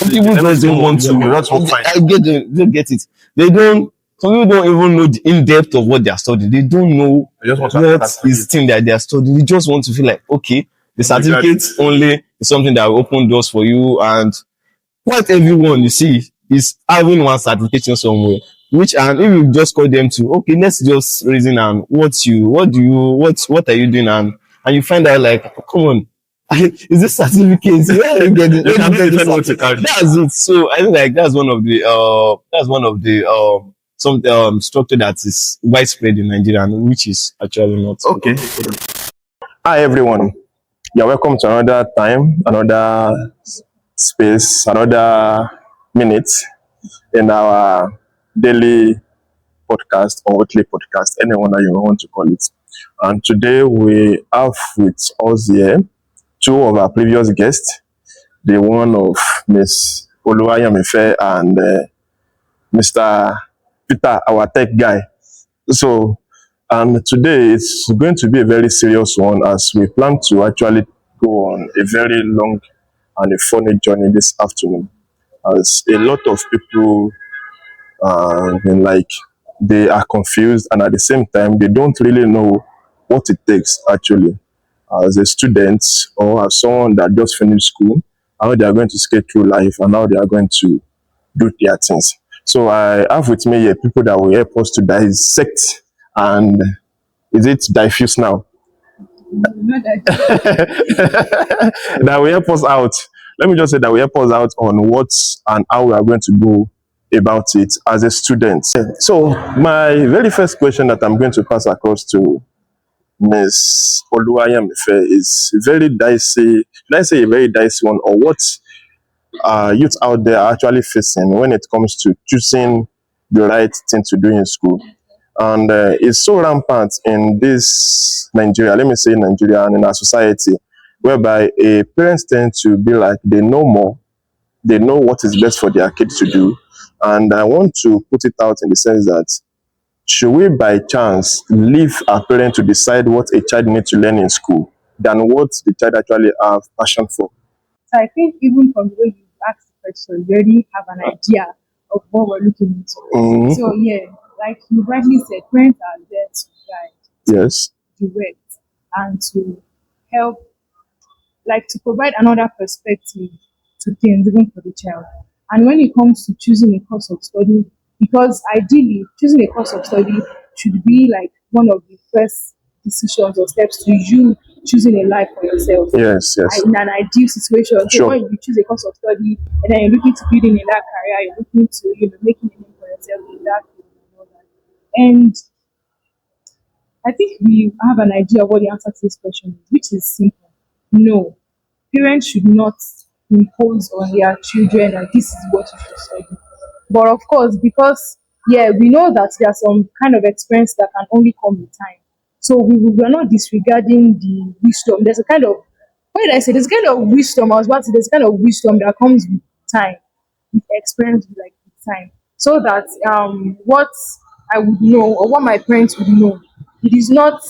people doesn't want to. I get it. They don't. Some people don't even know the in depth of what they are studying. They don't know what is thing that they are studying. They just want to feel like, okay, the certificate only is something that will open doors for you, and quite everyone you see is having one certification somewhere. Which, and if you just call them to, okay, let's just reason and what are you doing, and you find out like, come on, is this certificate? Where are you getting? That's it. So I think like that's one of the some structure that is widespread in Nigeria, and which is actually not okay. Hi everyone, you're welcome to another time, another space, another minute in our daily podcast or weekly podcast, anyone that you want to call it. And today we have with us here two of our previous guests, the one of Miss Oluwayomife and Mr. Peter, our tech guy. So, and today it's going to be a very serious one, as we plan to actually go on a very long and a funny journey this afternoon. As a lot of people been like, they are confused, and at the same time they don't really know what it takes actually as a student or as someone that just finished school, how they are going to skate through life and how they are going to do their things. So I have with me here people that will help us to dissect and is it diffuse now? That will help us out. Let me just say that will help us out on what and how we are going to go about it as a student. So my very first question that I'm going to pass across to Ms. Oluwayomife is very dicey. Should I say a very dicey one, or what youth out there are actually facing when it comes to choosing the right thing to do in school? And it's so rampant in this Nigeria, let me say Nigeria, and in our society, whereby parents tend to be like they know more, they know what is best for their kids to do. And I want to put it out in the sense that should we by chance leave a parent to decide what a child needs to learn in school than what the child actually have passion for? So I think even from the way you asked the question, you already have an idea of what we're looking into. So yeah, like you rightly said, parents are there to guide, yes, direct, and to help, like to provide another perspective to things, even for the child. And when it comes to choosing a course of study, because ideally choosing a course of study should be like one of the first decisions or steps to you choosing a life for yourself. Yes. In an ideal situation. So Sure. when you choose a course of study and then you're looking to building in that career, you're looking to making a name for yourself in that field and all that. And I think we have an idea of what the answer to this question is, which is simple. No, parents should not impose on their children that this is what you should study. But of course, because we know that there's some kind of experience that can only come with time. So we're not disregarding the wisdom. There's a kind of, what did I say? There's a kind of wisdom. I was about to say there's a kind of wisdom that comes with time, with experience, with time. So that what I would know or what my parents would know, it is not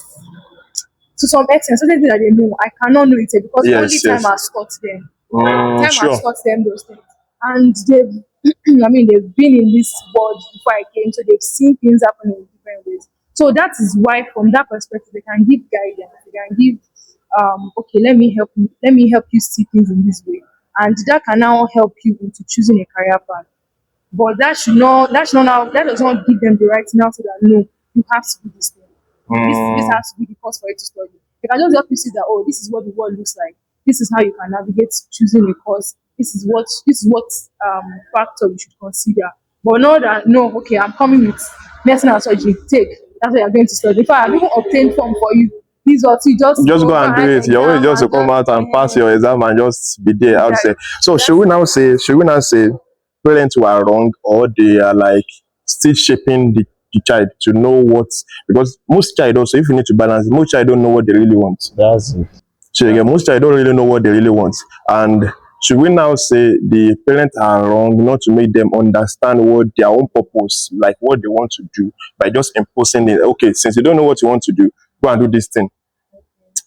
to some extent something that they know. I cannot know it because only time has taught them. Time has taught them those things, and they've they've been in this world before I came, so they've seen things happen in different ways. So that is why, from that perspective, they can give guidance. They can give, okay, let me help you see things in this way, and that can now help you into choosing a career path. But that does not give them the right now to that no, you have to do this thing. This has to be the course for you to study. They can just help you see that this is what the world looks like. This is how you can navigate choosing a course. This is what factor you should consider. But not that okay, I'm coming with medicine and surgery. Take that's what you're going to study. If I have even obtained form for you, this what you just go and do it. You're only just to come out and pass your exam and just be there outside. So should we now say parents were wrong, or they are like still shaping the child to know what, because most child also, if you need to balance, most child don't know what they really want. That's it. So again, most child don't really know what they really want. And should we now say the parents are wrong not to make them understand what their own purpose, like what they want to do, by just imposing it? Okay, since you don't know what you want to do, go and do this thing,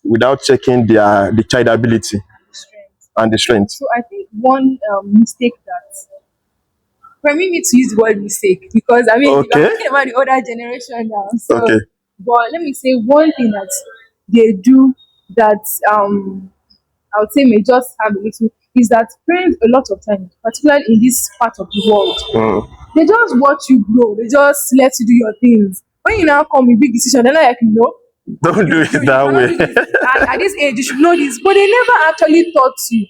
without checking the child ability. and the strength. So I think one mistake that permit me to use the word mistake because I mean I'm Okay. talking about the older generation now. So, Okay. but let me say one thing that they do that I would say may just have a little is that parents a lot of times, particularly in this part of the world, Mm. they just watch you grow. They just let you do your things. When you now come with big decision, they're like, no, Don't do it you that cannot way. do this. At this age, you should know this. But they never actually taught you.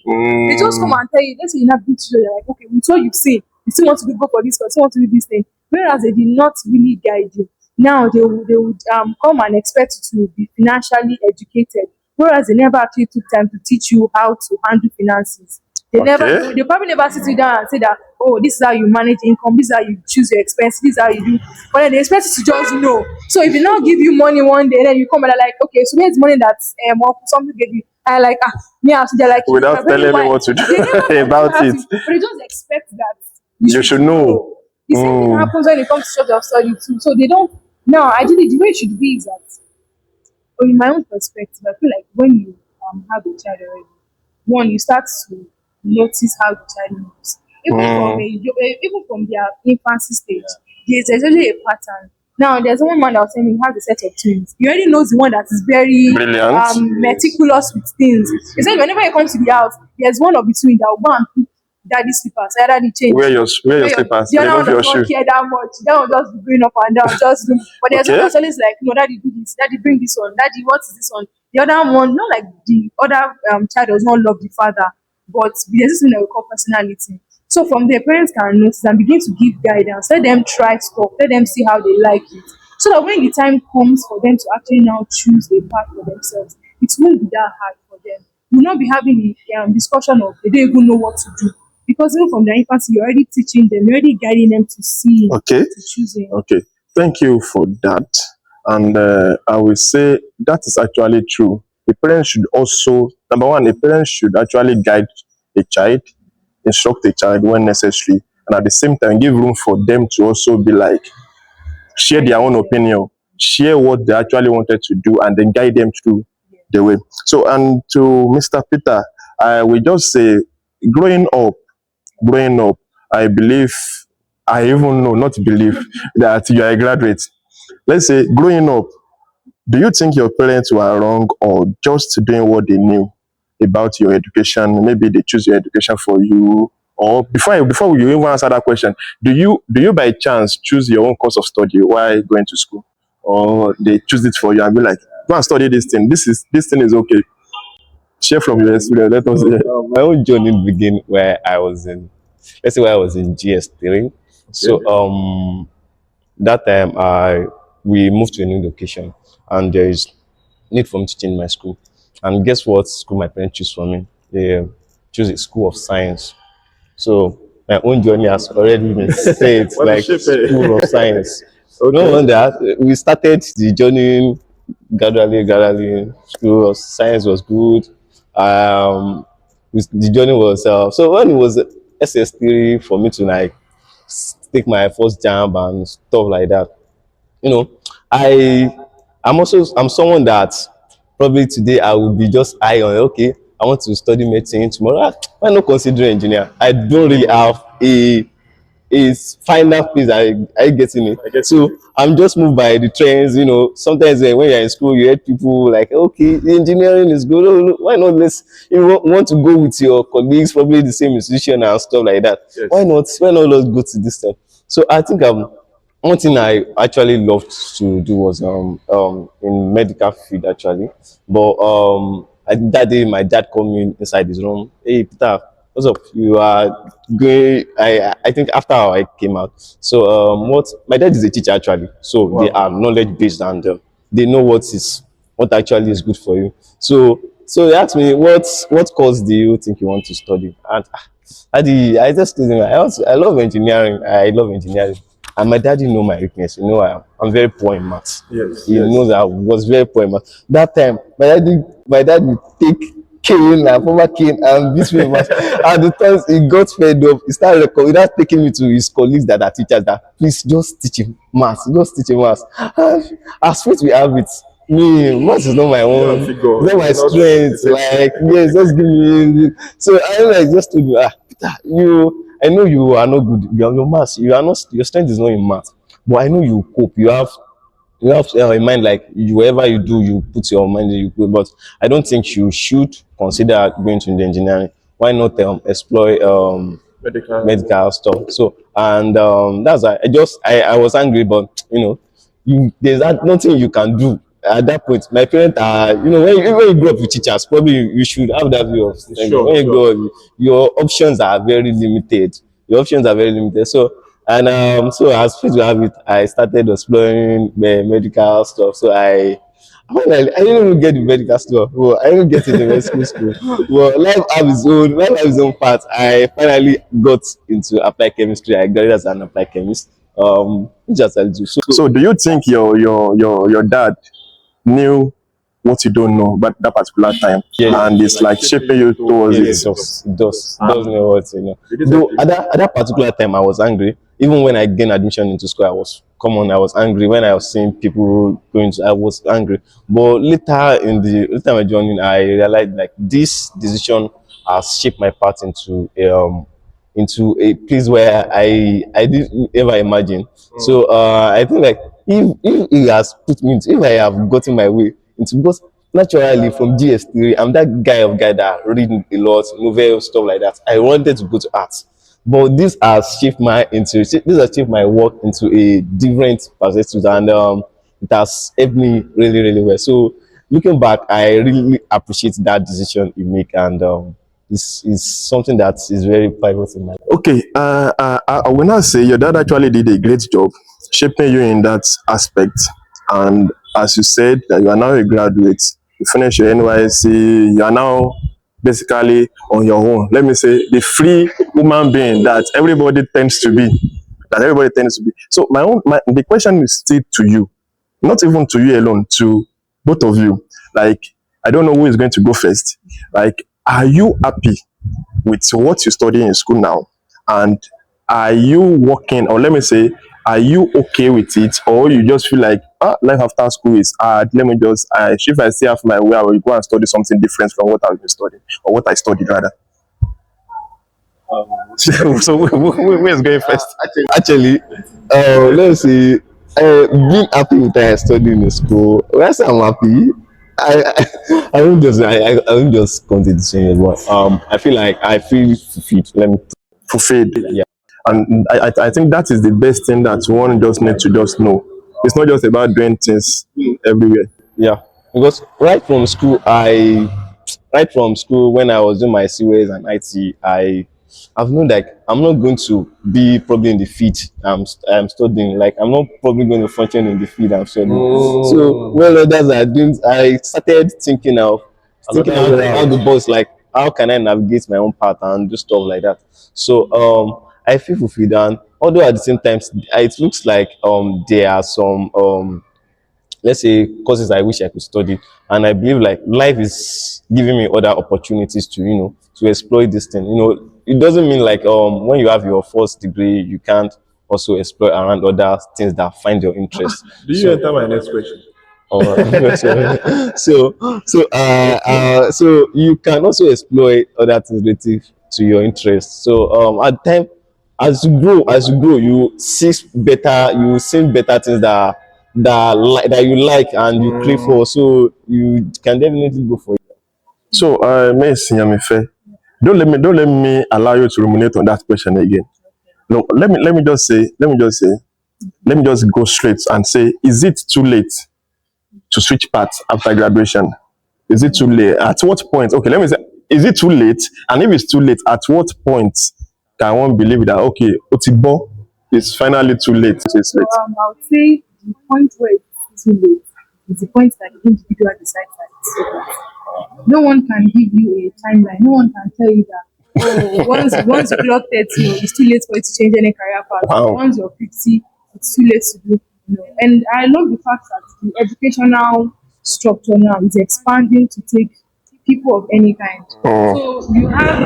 They just come Mm. and tell you, let's say you have big children, you're like, okay, we told you say, you still want to go for this, you still want to do this thing. Whereas they did not really guide you. Now they would come and expect you to be financially educated. Whereas they never actually took time to teach you how to handle finances. Okay. They probably never sit you down and say that, oh, this is how you manage income, this is how you choose your expense, this is how you do. But then they expect you to just know. So if they now give you money one day, then you come and they're like, okay, so where's money that or something gave you? I like me and they're like, Without very telling me why what to do they never about have it. to, but they just expect that You should know. the same thing Mm. happens when it comes to short of study too. So they don't now ideally the way it should be is that or in my own perspective, I feel like when you have a child already, one you start to notice how the child moves, Mm. even from their infancy stage. There's usually a pattern. Now there's one man that was saying he has a set of twins. He already knows the one that is very Brilliant. meticulous with things. He said whenever he comes to the house, there's one of the twins that will go and pick daddy's slippers, either the change Wear your slippers. the other Remove one does your not shoe. care that much. That one just be going up and down, just do. But there's one Okay. that's always like, no, daddy do this, daddy bring this one, daddy what is this one? The other one, not like the other child does not love the father, but there's this thing that we call personality. So from there, parents can notice and begin to give guidance. Let them try stuff. Let them see how they like it. So that when the time comes for them to actually now choose a path for themselves, it won't be that hard for them. We'll not be having the discussion of they don't even know what to do. Because even from their infancy, you're already teaching them, you're already guiding them to see, Okay. to choosing. Okay. Thank you for that. And I will say that is actually true. A parent should also, number one, a parent should actually guide a child, instruct a child when necessary, and at the same time give room for them to also be like, share their own opinion, share what they actually wanted to do, and then guide them through the way. So, and to Mr. Peter, I will just say, growing up, growing up, I believe, I even know, not believe, that you are a graduate. Let's say, growing up, do you think your parents were wrong or just doing what they knew about your education? Maybe they choose your education for you. Or before you even answer that question, do you by chance choose your own course of study while going to school, or they choose it for you and be like, go and study this thing. This thing is okay. Share from your experience. Let us hear. My own journey began where I was in, let's say, where I was in GS3. So that time I we moved to a new location, and there is need for me to change my school. And guess what school my parents choose for me? They choose a school of science. So my own journey has already been set What a like shape, eh? school of science. No Okay. wonder we started the journey gradually, gradually. School of science was good. The journey was so when it was SS3 for me to like take my first jump and stuff like that. You know, I I'm someone that probably today I will be just eye on, okay, I want to study medicine tomorrow. Why not consider engineer? I don't really have a final place. I getting it. I get So you. I'm just moved by the trends. You know, sometimes when you're in school, you hear people like, okay, engineering is good. Oh, no, why not? Let's want to go with your colleagues, probably the same institution and stuff like that. Yes. Why not? Why not? Let's go to this thing. So I think one thing I actually loved to do was in medical field actually. But that day my dad called me inside his room. Hey Peter, what's up? You are going I think after I came out. So what my dad is a teacher actually. So they are knowledge based and they know what actually is good for you. So he asked me what course do you think you want to study? And I just told him I love engineering. I love engineering. And my daddy know my weakness. You know, I'm very poor in maths. Yes, He yes. knows I was very poor in maths. That time, my dad would take cane and former cane and beat me in maths. And the times he got fed up, he started without taking me to his colleagues that are teachers that please just teach him maths, just teach him maths. And as fate we have it, Me, math is not my own. figure. It's not my Not strength. the same Like, yes, just give me. So I like just told you, Peter, you. I know you are not good. Your maths. You are not. Your strength is not in math. But I know you cope. You have in mind like whatever you do, you put your mind in. You put, but I don't think you should consider going to the engineering. Why not explore medical. medical stuff. So and that's why I was angry, but there's nothing you can do at that point. My parents are when you grow up with teachers, probably you should have that view of Sure, when you sure. grow up, your options are very limited. Your options are very limited. So and so as fate will have it, I started exploring medical stuff. So I didn't even get the medical stuff. Well, I didn't get it in medical school. Well, life have its own part. I finally got into applied chemistry. I got it as an applied chemist. Just as I do. So So do you think your dad knew what you don't know but that particular time, yeah, and it's like shaping you towards yes, it it? does. It does know what. Though at that particular time, I was angry. Even when I gained admission into school, I was angry. When I was seeing people going to, I was angry. But later in my journey, I realized like this decision has shaped my path into a place where I didn't ever imagine. So I think like if he has put me into, if I have gotten my way into, because naturally from GS3 I'm that guy that read a lot, novel stuff like that. I wanted to go to arts, but this has shaped my work into a different perspective, and it has helped me really really well. So looking back, I really appreciate that decision you make, and it's something that is very pivotal in my life. Okay, I will not say your dad actually did a great job shaping you in that aspect. And as you said, that you are now a graduate, you finish your NYC, you are now basically on your own. Let me say, the free human being that everybody tends to be. That everybody tends to be. So the question is still to you, not even to you alone, to both of you. Like, I don't know who is going to go first. Like, are you happy with what you study in school now, and are you working, or let me say, are you okay with it, or you just feel like life after school is hard, let me just if I still have my way, I will go and study something different from what I've been studying, or what I studied rather. So who is going first? Actually, let's see. Being happy with what I studied in school. When I say I'm happy, I won't just continue to say it, but I feel like I feel fulfilled. Let me. Fulfilled. Yeah. And I think that is the best thing that one just need to just know. It's not just about doing things everywhere. Yeah, because right from school when I was doing my CWAs and IT, I've known like I'm not going to be probably in the field I'm studying. Like I'm not probably going to function in the field I'm studying. So when others are doing, I started thinking out the box, like how can I navigate my own path and do stuff like that. So I feel fulfilled, and although at the same time it looks like there are some let's say courses I wish I could study, and I believe like life is giving me other opportunities to explore this thing. It doesn't mean like when you have your first degree you can't also explore around other things that find your interest. Do you enter my next question? So you can also explore other things relative to your interest. So at time as you grow, you see better things that you like and you crave for. So you can definitely go for it. So, Miss Nyamife, don't let me allow you to ruminate on that question again. No, let me just go straight and say, is it too late to switch paths after graduation? Is it too late? At what point? Okay, let me say, is it too late? And if it's too late, at what point can one believe that okay, Otibo is finally too late? It's late. I would say the point where it's too late is the point that the individual decides that it's too late. No one can give you a timeline. No one can tell you that once you clock 30, it's too late for you to change any career path. Wow. Once you're 50, it's too late to do. And I love the fact that the educational structure now is expanding to take people of any kind. So you have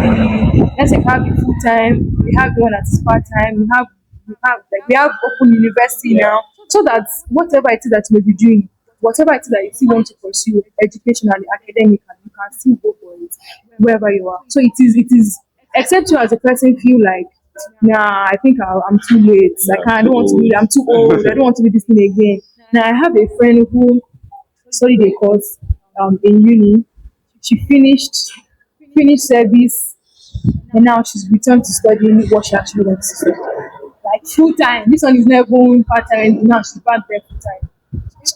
let's say you have the full time, we have the one that is part time, we have open university now, so that whatever it is that you may be doing, whatever it is that you still want to pursue educationally, academically, you can still go for it wherever you are. So it is except you as a person feel like, nah, I think I'm too late. Like I don't want to do. I'm too old. I don't want to do this thing again. Now I have a friend who studied a course in uni. She finished service, and now she's returned to studying what she actually wants to study. Like full time. This one is not even part time. Now she's back there full time.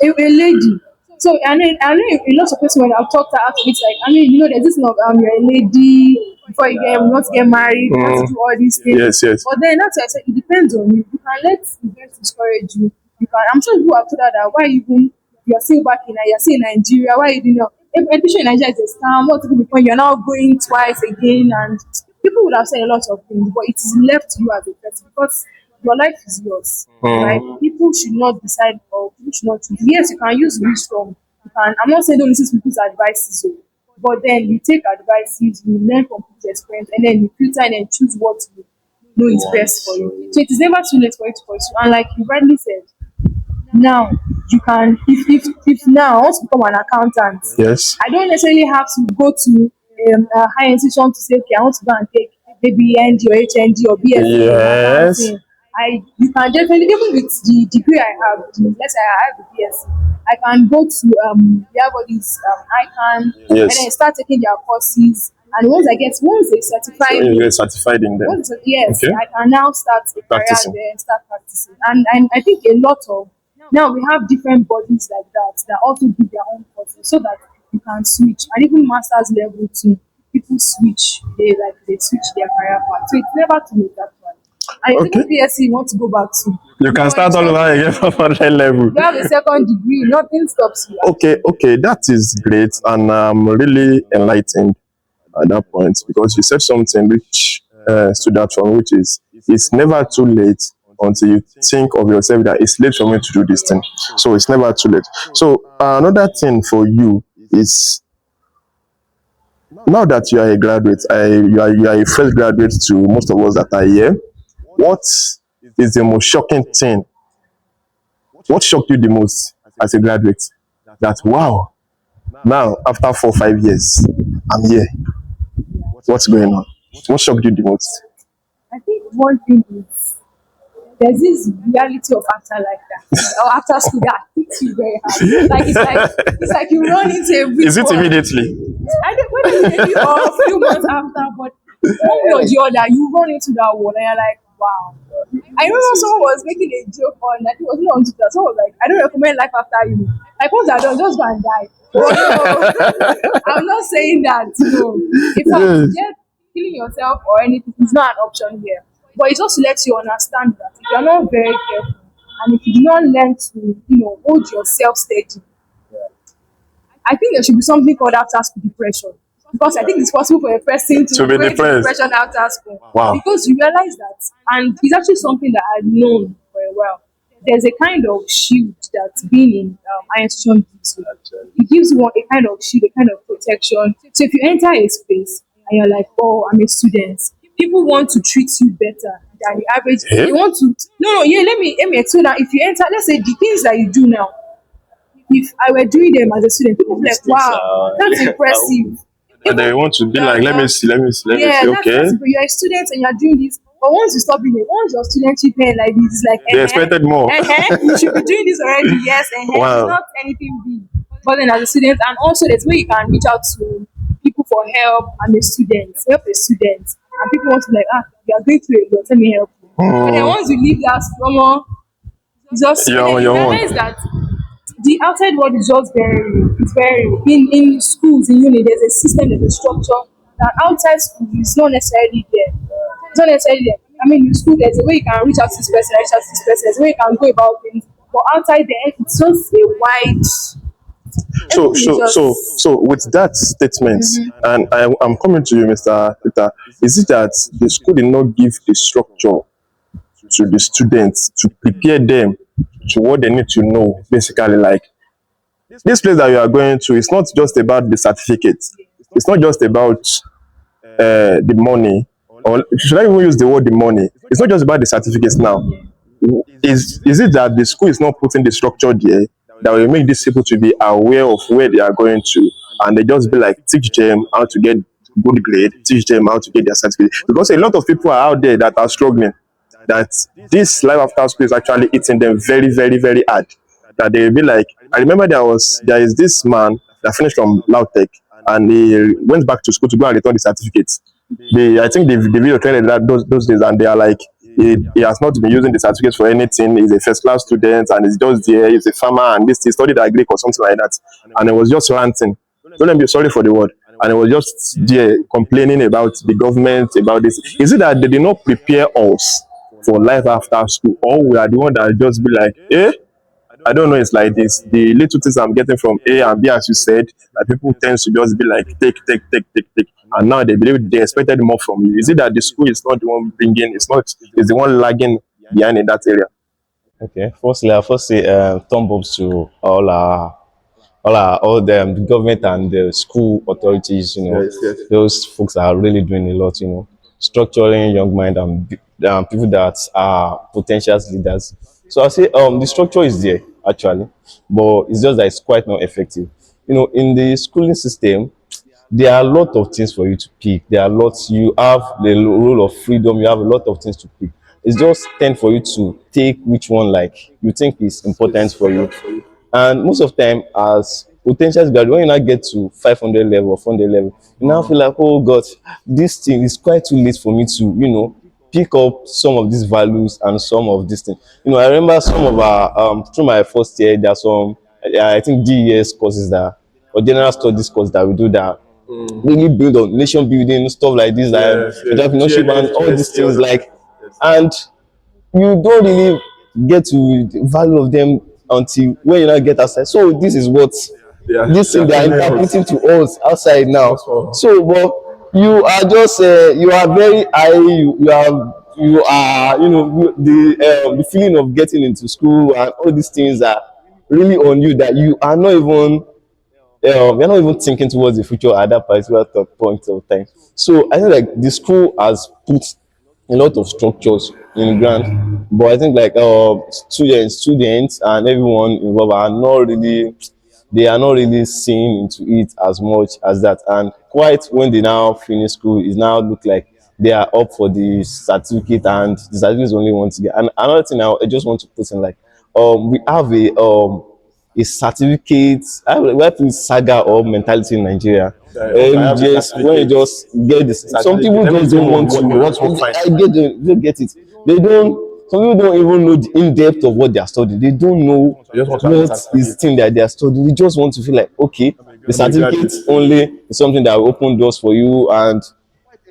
A lady. So I know a lot of people when I've talked to her, it's like there's this of you're a lady before we want to get married, we want to do all these things. Yes, yes. But then that's why I said it depends on you. You can let events discourage you. You can I'm sure people have told her that why even you're still back in you're still in Nigeria, why you doing education in Nigeria is a scam, what to do before you're now going twice again, and people would have said a lot of things, but it is left to you as a person because your life is yours, right? People should not decide or people should not choose. Yes, you can use wisdom. You can. I'm not saying don't listen to people's advices, but then you take advices, you learn from people's experience, and then you filter and then choose what you know is best for you. So it is never too late for you to pursue. And like you rightly said, now you can if now I want to become an accountant, Yes. I don't necessarily have to go to a high institution to say, okay, I want to go and take maybe ND or HND or BSc in Yes. accounting. You can definitely, even with the degree I have, let's say I have the BSc, I can go to they have all these ICANN and Yes. then start taking their courses. And once they certify You me, get certified in them. yes, Okay. I can now start a career Practicing. there and start practicing. And I think a lot of now we have different bodies like that also give their own courses so that you can switch. And even masters level too, people switch. They switch their career path. So it's never too late that one. And if Okay. even BSc you want to go back to, You can start all over again from 100 level. you have a second degree, nothing stops you. Okay, that is great, and I'm really enlightened at that point because you said something which stood out for me, which is it's never too late until you think of yourself that it's late for me to do this thing. So it's never too late. So another thing for you is now that you are a graduate, you are a fresh graduate to most of us that are here. What is the most shocking thing? What shocked you the most as a graduate? That wow, now after 4 5 years, I'm here. What's going on? What shocked you the most? I think one thing is there's this reality of afterlife or after school that hits you very hard. It's like you run into a brick Is it wall. immediately? I don't whether immediately or a few months after, but one way or the other, you run into that wall and you're like, wow. I remember someone was making a joke on, I think it was not on Twitter. Someone was like, I don't recommend life after you. Like once you're done, just go and die. But I'm not saying that. In fact, just killing yourself or anything is not an option here. But it just lets you understand that if you're not very careful and if you do not learn to, hold yourself steady, I think there should be something called after school depression. Because I think it's possible for a person to be go into depressed. depression after school. Wow. Because you realize that, and it's actually something that I've known for a while. There's a kind of shield that being in institution gives you. It gives you a kind of shield, a kind of protection. So if you enter a space and you're like, oh, I'm a student, people want to treat you better than the average. Eh? They want to, let me explain that. If you enter, let's say the things that you do now, if I were doing them as a student, people would be like, wow, that's impressive. And they want to be like, let me see. That's Okay. you're a student and you're doing this. But once you stop being it, once your studentship pen like this, it's like They expected more. you should be doing this already. Yes, Wow. It's not anything big. But then as a student, and also there's where you can reach out to people for help. I'm a student, help a student, and people want to be like, you are going through a lot, let me help you. But then once you leave that school, it's just You're on you your own. realize that the outside world is just very in schools, in uni, there's a system, there's a structure that outside school is not necessarily there. It's not necessarily there. I mean, in school, there's a way you can reach out to this person, reach out to this person, there's a way you can go about things. But outside there, it's just a wide. So with that statement, and I'm coming to you, Mr. Peter, is it that the school did not give the structure to the students to prepare them to what they need to know, basically? Like this place that you are going to, it's not just about the certificate, it's not just about the money, or should I even use the word the money? It's not just about the certificates now. Is it that the school is not putting the structure there that will make these people to be aware of where they are going to, and they just be like, teach them how to get good grade, teach them how to get their certificate. Because a lot of people are out there that are struggling, that this life after school is actually eating them very, very, very hard. That they'll be like, I remember there is this man that finished from Lautech, and he went back to school to go and return the certificates. I think the video trended that those days, and they are like, he has not been using the certificates for anything. He's a first class student, and he's just there. He's a farmer, and this he studied agric or something like that, and he was just ranting. Don't let me be sorry for the word. And he was just there complaining about the government, about this. Is it that they did not prepare us for life after school, or we are the one that just be like, eh? I don't know, it's like this. The little things I'm getting from A and B, as you said, like people tend to just be like, take. And now they believe they expected more from you. Is it that the school is not the one bringing, it's the one lagging behind in that area? Okay. Firstly, I first say thumb ups to all the government and the school authorities. Yes, yes. Those folks are really doing a lot. Structuring young mind and people that are potential leaders. So I say the structure is there actually, but it's just that it's quite not effective. In the schooling system, there are a lot of things for you to pick. There are lots. You have the role of freedom. You have a lot of things to pick. It's just tend for you to take which one like you think is important for you. And most of the time, as potential graduate, when you now get to 500 level or 400 level, you now feel like, oh God, this thing is quite too late for me to, pick up some of these values and some of these things. I remember some of our, through my first year, there are some, I think GES courses that, or general studies course that we do that really build on nation building, stuff like this, like entrepreneurship and all these things, like, and you don't really get to the value of them until when you now get outside. So this is what this thing they are interpreting to us outside now. So, but you are just you are very high. You are the feeling of getting into school and all these things are really on you that you are not even you're not even thinking towards the future at that particular point of time. So I think like the school has put a lot of structures in the ground, but I think like students and everyone involved are not really they are not really seeing into it as much as that. And quite when they now finish school, it now look like they are up for the certificate, and the certificate is only one to get. And another thing I just want to put in like we have a certificate. We have this saga or mentality in Nigeria. Just when you just get this, some people just don't want to. They get it. They don't. Some people don't even know the in depth of what they are studying. They don't know what is thing that they are studying. They just want to feel like okay, the certificate only is something that will open doors for you, and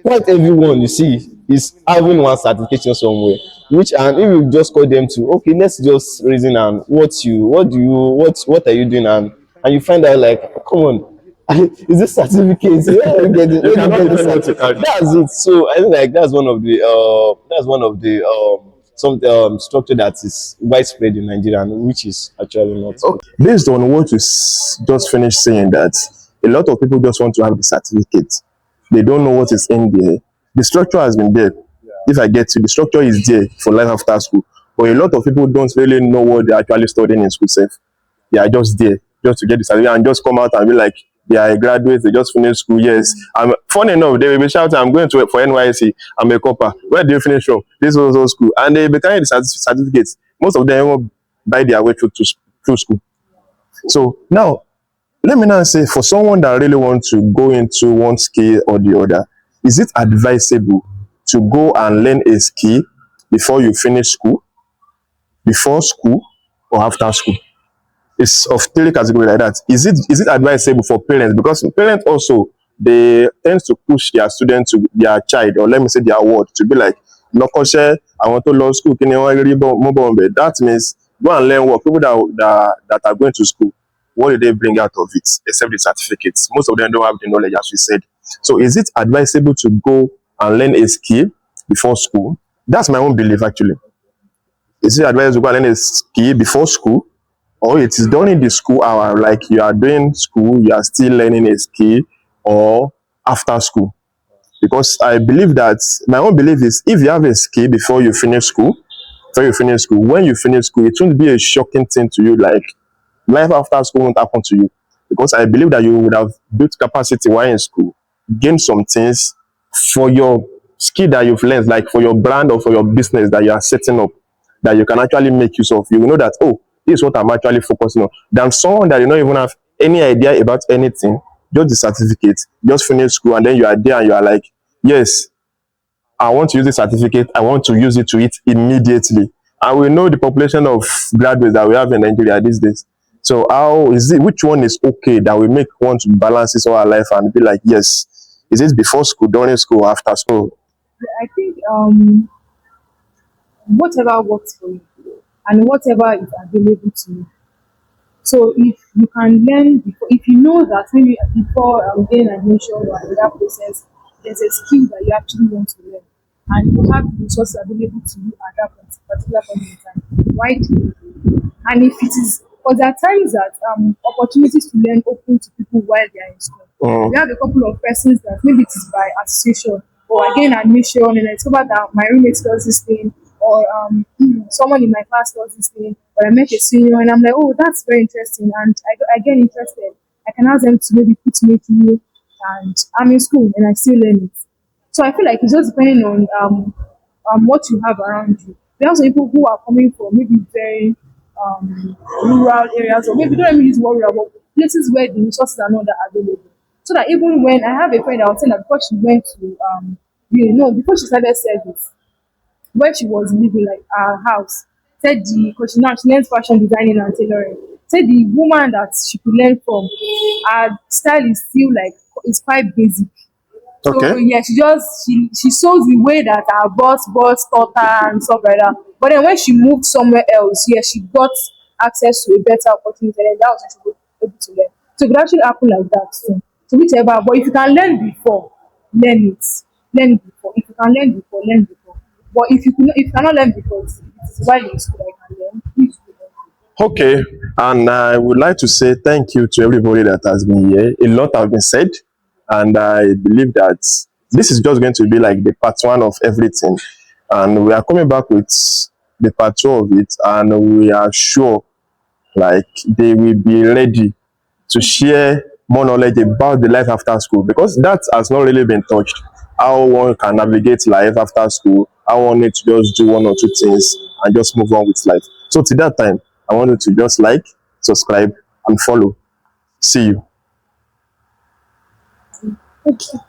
quite everyone you see is having one certification somewhere, which and if you just call them to okay, let's just reason and what are you doing, and you find out like come on, is this certificate where you get it, where you get this certificate? That's it. So I think like that's one of the some structure that is widespread in Nigeria, and which is actually not Okay. Based on what you just finished saying, that a lot of people just want to have the certificate. They don't know what is in there. The structure has been there. If I get to the structure is there for life after school, but a lot of people don't really know what they're actually studying in school self. They are just there just to get the certificate and just come out and be like they are graduates, they just finished school. Yes. Funny enough, they will be shouting, I'm going to work for NYC, I'm a copper. Where do you finish from? This was all school. And they be carrying the certificates. Most of them will buy their way through school. So now, let me now say, for someone that really wants to go into one skill or the other, is it advisable to go and learn a skill before you finish school, before school, or after school? It's of three categories like that. Is it advisable for parents? Because parents also, they tend to push their student to their child, or let me say their ward, to be like, no kosher, I want to law school. That means go and learn what people that are going to school. What do they bring out of it except the certificates? Most of them don't have the knowledge, as we said. So is it advisable to go and learn a skill before school? That's my own belief, actually. Is it advisable to go and learn a skill before school? Or it is done in the school hour, like you are doing school, you are still learning a skill, or after school? Because I believe that my own belief is if you have a skill before you finish school, when you finish school, it won't be a shocking thing to you, like life after school won't happen to you, because I believe that you would have built capacity while in school, gained some things for your skill that you've learned, like for your brand or for your business that you are setting up, that you can actually make use of. You will know that, oh, this is what I'm actually focusing on, than someone that you don't even have any idea about anything, just the certificate, just finish school, and then you are there and you are like, yes, I want to use this certificate, I want to use it to it immediately. And we know the population of graduates that we have in Nigeria these days. So how is it, which one is okay that we make one to balance this all our life and be like, yes, is it before school, during school, after school? I think whatever works for you and whatever is available to you. So if you can learn before, if you know that maybe before getting admission or another process, there's a skill that you actually want to learn, and you have the resources available to you at that particular point in time, why do you? And if it is, because there are times that opportunities to learn open to people while they are in school. We have a couple of persons that maybe it is by association or again admission, and I discovered that my roommate does this thing, or someone in my class does this thing, or I met a senior and I'm like, oh, that's very interesting, and I get interested. I can ask them to maybe put me through, and I'm in school and I still learn it. So I feel like it's just depending on what you have around you. There are also people who are coming from maybe very rural areas, or maybe don't even use word rural, but places where the resources are not that available. So that even when I have a friend that was saying that before she went to before she started service, when she was leaving like her house, said the because she learns fashion designing and tailoring. Said the woman that she could learn from, her style is still like it's quite basic. So Okay. yeah, she shows the way that her boss taught her and stuff like that. But then when she moved somewhere else, yeah, she got access to a better opportunity, and that was when she was able to learn. So it could actually happen like that too. So whichever, but if you can learn before, learn it. Learn before. If you can learn before, learn before. But if you cannot learn before, it is while in school I can learn. Please do learn. Okay, and I would like to say thank you to everybody that has been here. A lot has been said, and I believe that this is just going to be like the part one of everything, and we are coming back with the part two of it, and we are sure like they will be ready to share more knowledge about the life after school, because that has not really been touched. How one can navigate life after school, how one needs to just do one or two things and just move on with life. So till that time, I want you to just like, subscribe, and follow. See you. Okay.